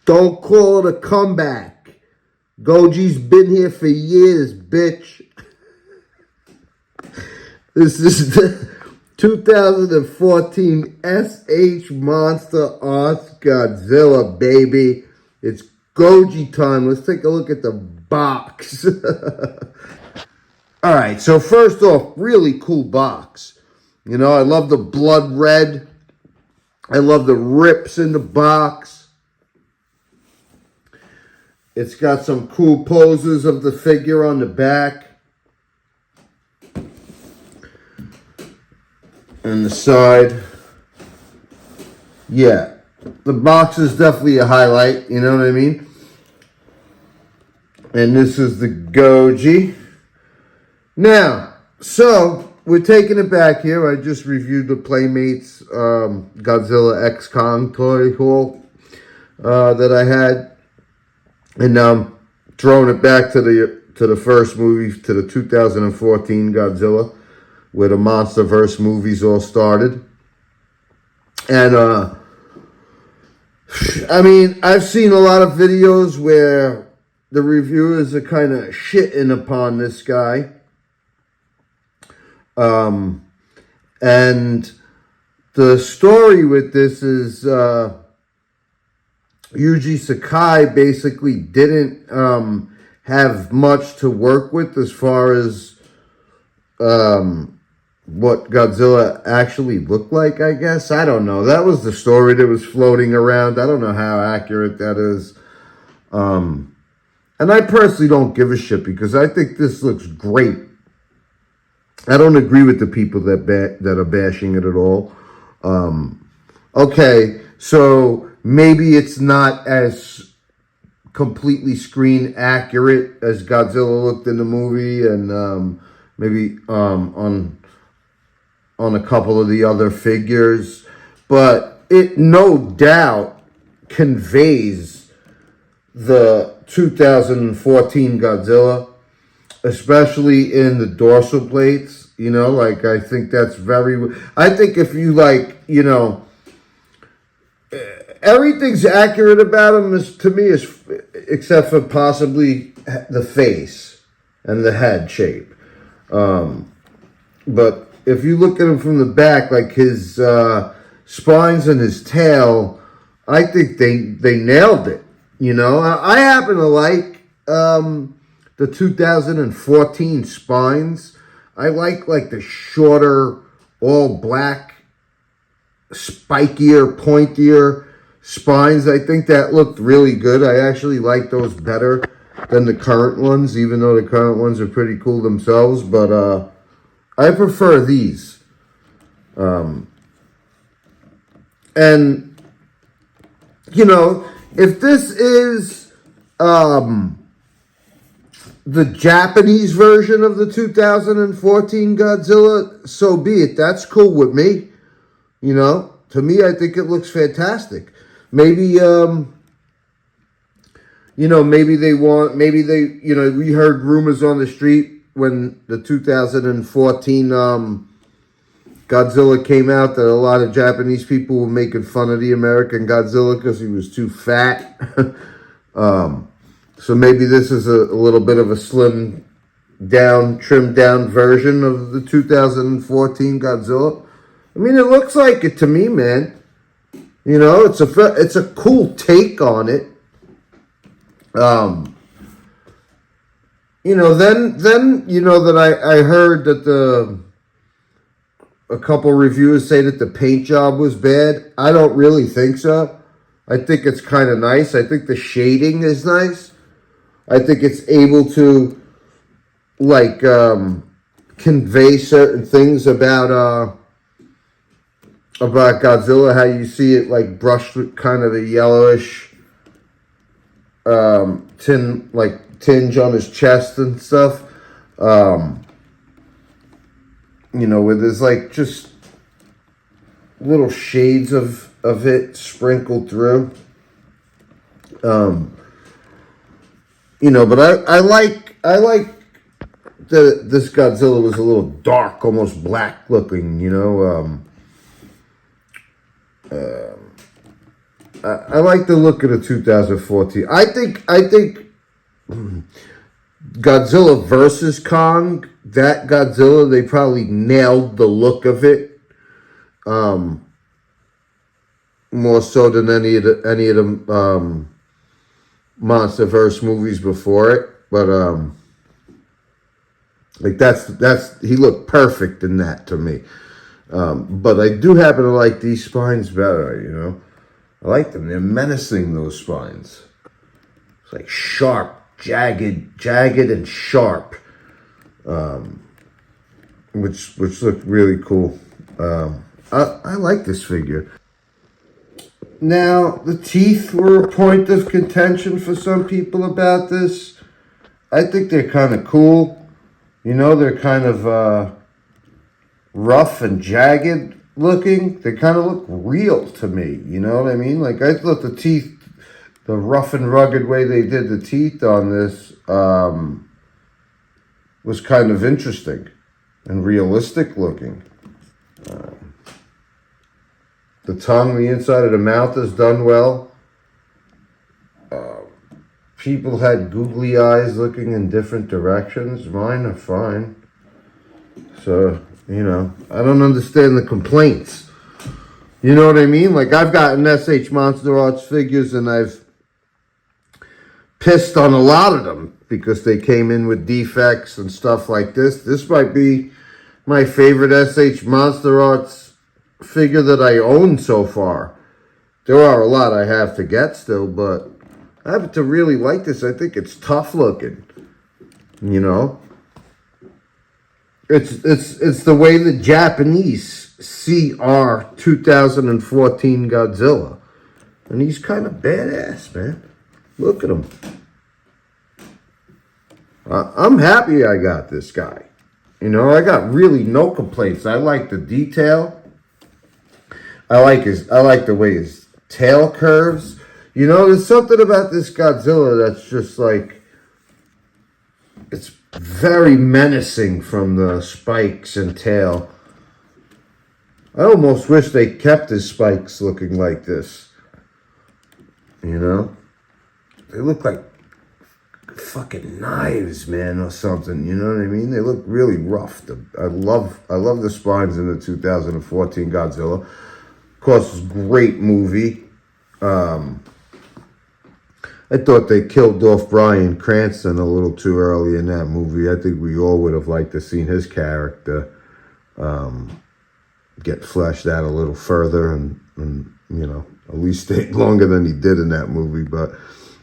Don't call it a comeback. Goji's been here for years, bitch. This is the 2014 SH MonsterArts Godzilla, baby. It's Goji time. Let's take a look at the box. All right, so first off, really cool box. You know, I love the blood red. I love the rips in the box. It's got some cool poses of the figure on the back. And the side. Yeah, the box is definitely a highlight, you know what I mean? And this is the Goji. Now, so we're taking it back here. I just reviewed the Playmates Godzilla X Kong toy haul that I had, and now I'm throwing it back to the first movie, to the 2014 Godzilla, where the MonsterVerse movies all started. And I mean, I've seen a lot of videos where the reviewers are kind of shitting upon this guy. And the story with this is Yuji Sakai basically didn't have much to work with as far as what Godzilla actually looked like, I guess. I don't know. That was the story that was floating around. I don't know how accurate that is. And I personally don't give a shit because I think this looks great. I don't agree with the people that are bashing it at all. Okay, so maybe it's not as completely screen accurate as Godzilla looked in the movie, and maybe on a couple of the other figures, but it no doubt conveys the 2014 Godzilla, especially in the dorsal plates. You know, like, I think that's I think if you, like, you know, everything's accurate about him, to me, except for possibly the face and the head shape. But if you look at him from the back, like his spines and his tail, I think they nailed it. You know, I happen to like the 2014 spines. I like the shorter, all black, spikier, pointier spines. I think that looked really good. I actually like those better than the current ones, even though the current ones are pretty cool themselves. But I prefer these. And, you know, if this is the Japanese version of the 2014 Godzilla, so be it. That's cool with me. You know, to me, I think it looks fantastic. Maybe, you know, maybe they, you know, we heard rumors on the street when the 2014 Godzilla came out that a lot of Japanese people were making fun of the American Godzilla because he was too fat. So maybe this is a little bit of a slimmed down, trimmed down version of the 2014 Godzilla. I mean, it looks like it to me, man. You know, it's a cool take on it. You know, then you know that I heard that a couple reviewers say that the paint job was bad. I don't really think so. I think it's kind of nice. I think the shading is nice. I think it's able to, like, convey certain things about Godzilla. How you see it, like, brushed with kind of a yellowish tinge on his chest and stuff. You know, where there's, like, just little shades of it sprinkled through. You know, but I like this Godzilla was a little dark, almost black looking, you know. I like the look of the 2014. I think Godzilla versus Kong, that Godzilla, they probably nailed the look of it. More so than any of the MonsterVerse movies before it. But like that's he looked perfect in that to me. But I do happen to like these spines better, you know. I like them. They're menacing, those spines. It's like sharp, jagged and sharp. Which looked really cool. I like this figure. Now, the teeth were a point of contention for some people about this. I think they're kind of cool. You know, they're kind of rough and jagged looking. They kind of look real to me. You know what I mean? Like, I thought the teeth, the rough and rugged way they did the teeth on this was kind of interesting and realistic looking. The tongue, the inside of the mouth is done well. People had googly eyes looking in different directions. Mine are fine. So, you know, I don't understand the complaints. You know what I mean? Like, I've gotten SH MonsterArts figures and I've pissed on a lot of them because they came in with defects and stuff like this. This might be my favorite SH MonsterArts figure that I own so far. There are a lot I have to get still, but I happen to really like this. I think it's tough looking. You know? It's the way the Japanese see our 2014 Godzilla. And he's kind of badass, man. Look at him. I'm happy I got this guy. You know, I got really no complaints. I like the detail. I like the way his tail curves. You know, there's something about this Godzilla that's just like, it's very menacing from the spikes and tail. I almost wish they kept his spikes looking like this. You know? They look like fucking knives, man, or something. You know what I mean? They look really rough. I love the spines in the 2014 Godzilla. Of course, it's a great movie. I thought they killed off Bryan Cranston a little too early in that movie. I think we all would have liked to seen his character get fleshed out a little further and you know, at least stay longer than he did in that movie. But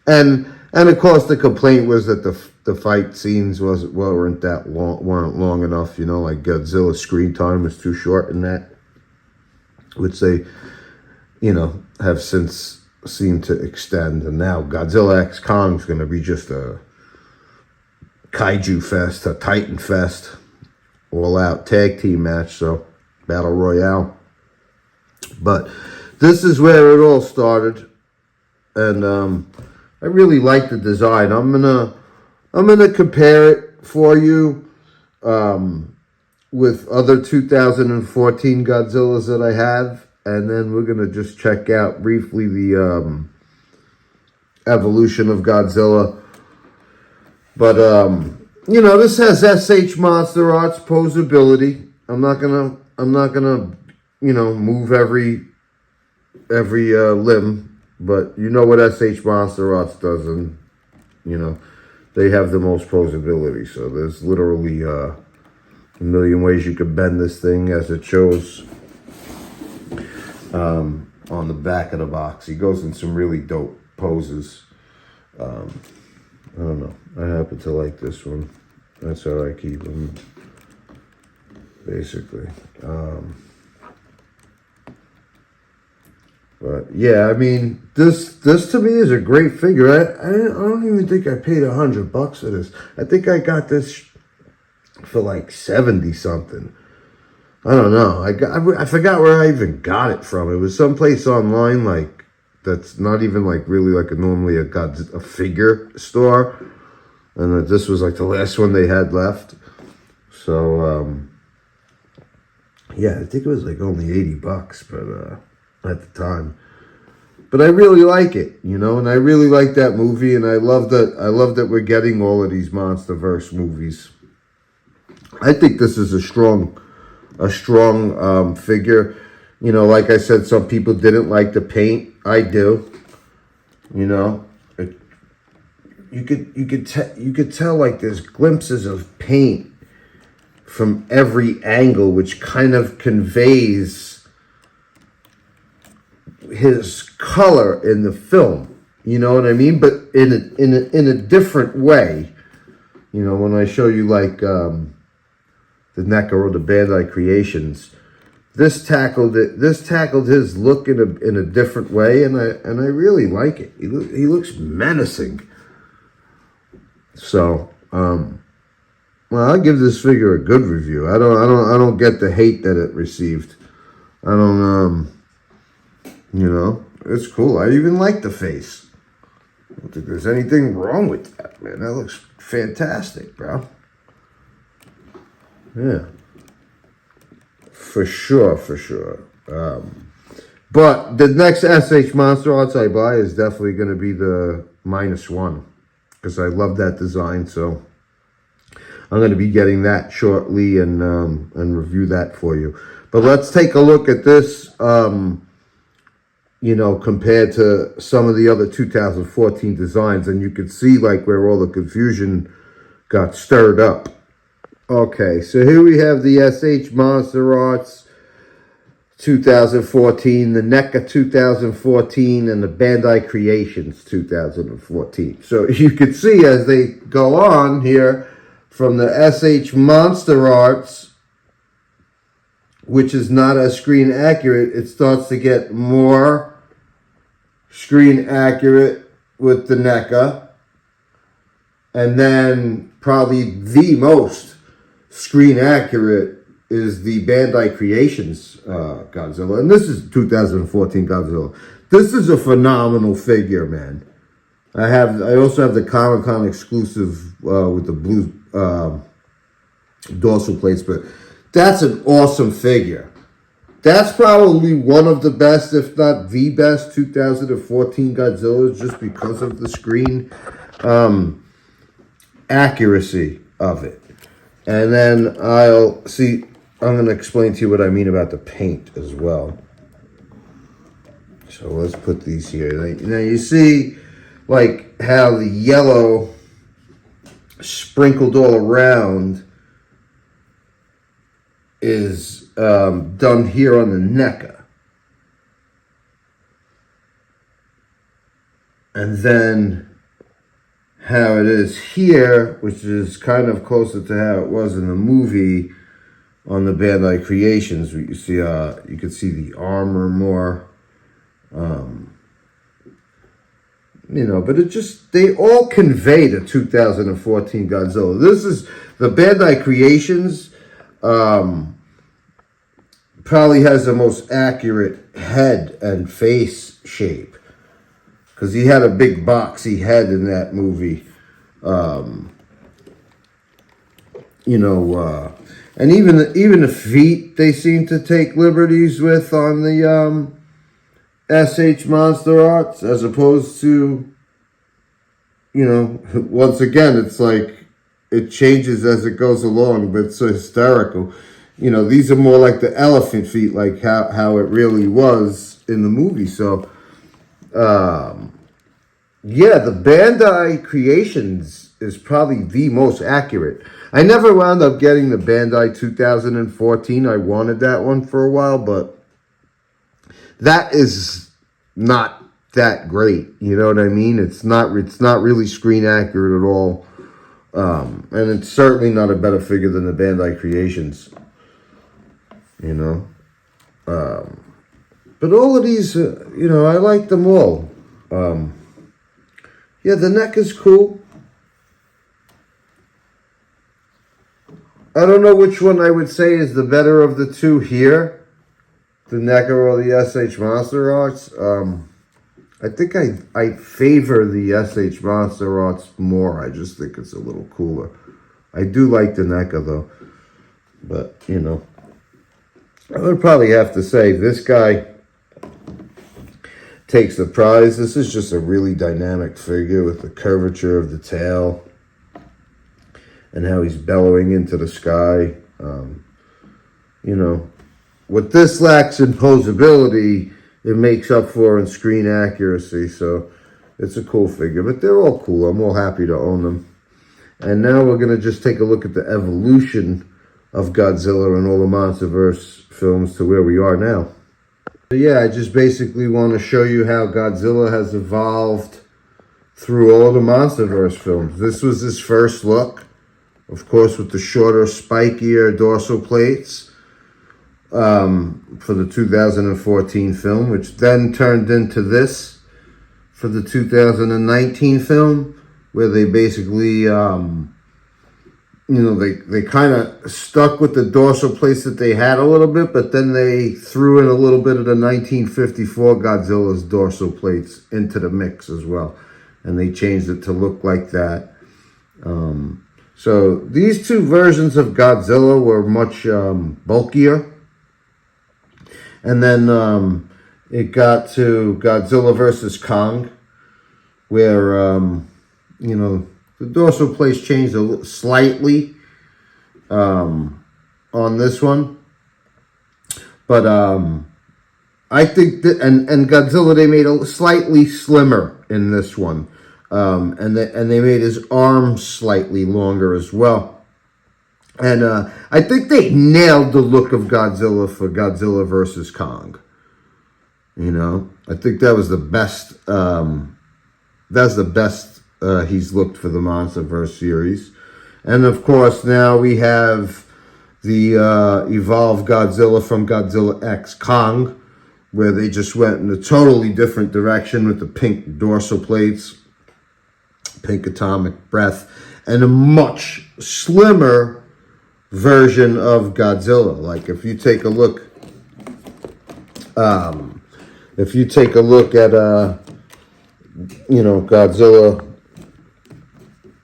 and of course the complaint was that the fight scenes weren't long enough. You know, like Godzilla's screen time was too short in that, which they, you know, have since seemed to extend. And now Godzilla X Kong's going to be just a kaiju fest, a titan fest, all out tag team match. So battle royale. But this is where it all started, and I really like the design. I'm gonna compare it for you with other 2014 Godzillas that I have, and then we're gonna just check out briefly the evolution of Godzilla. But you know, this has SH MonsterArts posability. I'm not gonna you know, move every limb, but you know what SH MonsterArts does, and you know they have the most posability. So there's literally a million ways you could bend this thing, as it shows on the back of the box. He goes in some really dope poses. I don't know. I happen to like this one. That's how I keep them, basically. But yeah, I mean, this to me is a great figure. I don't even think I paid $100 for this. I think I got this for like 70 something. I don't know. I forgot where I even got it from. It was someplace online, like, that's not even like really like normally a figure store, and this was like the last one they had left. So yeah, I think it was like only $80, but at the time. But I really like it, you know, and I really like that movie, and I love that we're getting all of these MonsterVerse movies. I think this is a strong figure. You know, like I said, some people didn't like the paint. I do. You know, you could tell like there's glimpses of paint from every angle, which kind of conveys his color in the film. You know what I mean? But in a different way. You know, when I show you like the NECA or the Bandai Creations, this tackled his look in a different way, and I really like it. He looks menacing. So, well, I'll give this figure a good review. I don't get the hate that it received. I don't you know, it's cool. I even like the face. I don't think there's anything wrong with that, man. That looks fantastic, bro. Yeah. For sure. But the next SH MonsterArts I buy is definitely going to be the -1. Because I love that design, so I'm going to be getting that shortly and review that for you. But let's take a look at this, you know, compared to some of the other 2014 designs, and you can see like where all the confusion got stirred up. Okay, so here we have the SH MonsterArts 2014, the NECA 2014, and the Bandai Creations 2014. So you can see as they go on here, from the SH MonsterArts, which is not as screen accurate, it starts to get more screen accurate with the NECA. And then probably the most screen accurate is the Bandai Creations Godzilla. And this is 2014 Godzilla. This is a phenomenal figure, man. I also have the Comic-Con exclusive with the blue dorsal plates, but that's an awesome figure. That's probably one of the best, if not the best, 2014 Godzillas, just because of the screen accuracy of it. And then I'm going to explain to you what I mean about the paint as well. So let's put these here. Now you see like how the yellow sprinkled all around is done here on the NECA. And then how it is here, which is kind of closer to how it was in the movie on the Bandai Creations. You see, you can see the armor more, you know, but they all convey the 2014 Godzilla. This is the Bandai Creations, probably has the most accurate head and face shape, because he had a big boxy head in that movie. You know, and even the feet they seem to take liberties with on the SH MonsterArts, as opposed to, you know, once again, it's like it changes as it goes along, but it's so hysterical. You know, these are more like the elephant feet, like how it really was in the movie. So, yeah, the Bandai Creations is probably the most accurate. I never wound up getting the Bandai 2014. I wanted that one for a while, but that is not that great. You know what I mean? It's not really screen accurate at all. And it's certainly not a better figure than the Bandai Creations. You know? But all of these, you know, I like them all. Yeah, the neck is cool. I don't know which one I would say is the better of the two here. The NECA or the SH MonsterArts. I think I favor the SH MonsterArts more. I just think it's a little cooler. I do like the NECA though. But, you know, I would probably have to say this guy takes the prize. This is just a really dynamic figure with the curvature of the tail and how he's bellowing into the sky. You know, what this lacks in posability, it makes up for in screen accuracy. So it's a cool figure, but they're all cool. I'm all happy to own them. And now we're going to just take a look at the evolution of Godzilla and all the Monsterverse films to where we are now. So yeah, I just basically want to show you how Godzilla has evolved through all the Monsterverse films. This was his first look, of course, with the shorter, spikier dorsal plates for the 2014 film, which then turned into this for the 2019 film, where they basically, they kind of stuck with the dorsal plates that they had a little bit, but then they threw in a little bit of the 1954 Godzilla's dorsal plates into the mix as well. And they changed it to look like that. So these two versions of Godzilla were much bulkier. And then it got to Godzilla versus Kong, where, the dorsal plates changed slightly on this one. But I think that, and Godzilla, they made a slightly slimmer in this one. And they made his arms slightly longer as well. And I think they nailed the look of Godzilla for Godzilla versus Kong. You know, I think that was the best. That's the best he's looked for the Monsterverse series. And of course, now we have the evolved Godzilla from Godzilla X Kong, where they just went in a totally different direction with the pink dorsal plates, pink atomic breath, and a much slimmer version of Godzilla. Like if you take a look, at Godzilla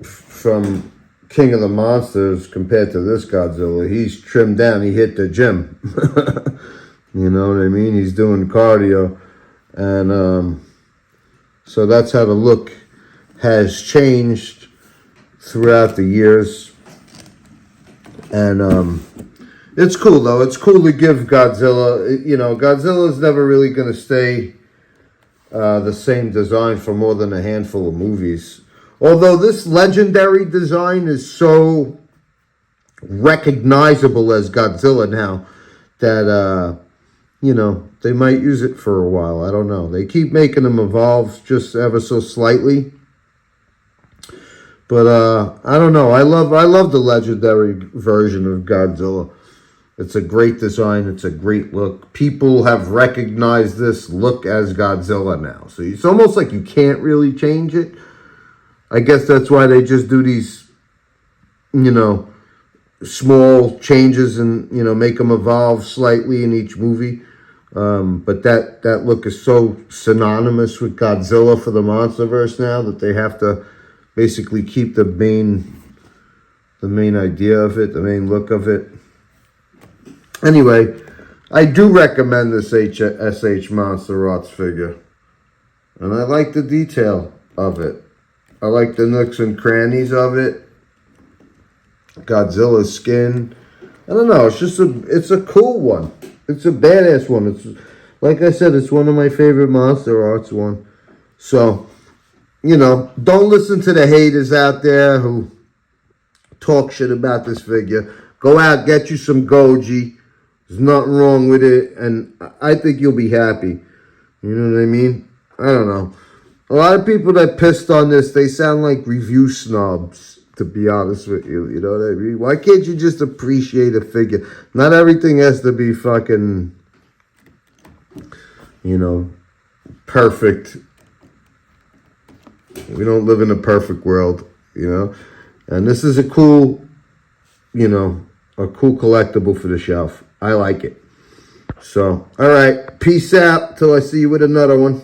from King of the Monsters compared to this Godzilla, he's trimmed down. He hit the gym. You know what I mean? He's doing cardio, and so that's how the look has changed throughout the years. And it's cool, though. It's cool to give Godzilla, Godzilla's never really going to stay the same design for more than a handful of movies. Although this legendary design is so recognizable as Godzilla now that, they might use it for a while. I don't know. They keep making them evolve just ever so slightly. But I don't know. I love the legendary version of Godzilla. It's a great design. It's a great look. People have recognized this look as Godzilla now. So it's almost like you can't really change it. I guess that's why they just do these, small changes and, make them evolve slightly in each movie. But that look is so synonymous with Godzilla for the Monsterverse now that they have to basically keep the main idea of it, the main look of it. Anyway, I do recommend this SH MonsterArts figure. And I like the detail of it. I like the nooks and crannies of it. Godzilla's skin. I don't know, it's a cool one. It's a badass one. It's, like I said, it's one of my favorite Monsterarts one. So, don't listen to the haters out there who talk shit about this figure. Go out, get you some Goji. There's nothing wrong with it, and I think you'll be happy. You know what I mean? I don't know. A lot of people that pissed on this, they sound like review snobs, to be honest with you. You know what I mean? Why can't you just appreciate a figure? Not everything has to be fucking, perfect. We don't live in a perfect world, And this is a cool, a cool collectible for the shelf. I like it. So, all right. Peace out till I see you with another one.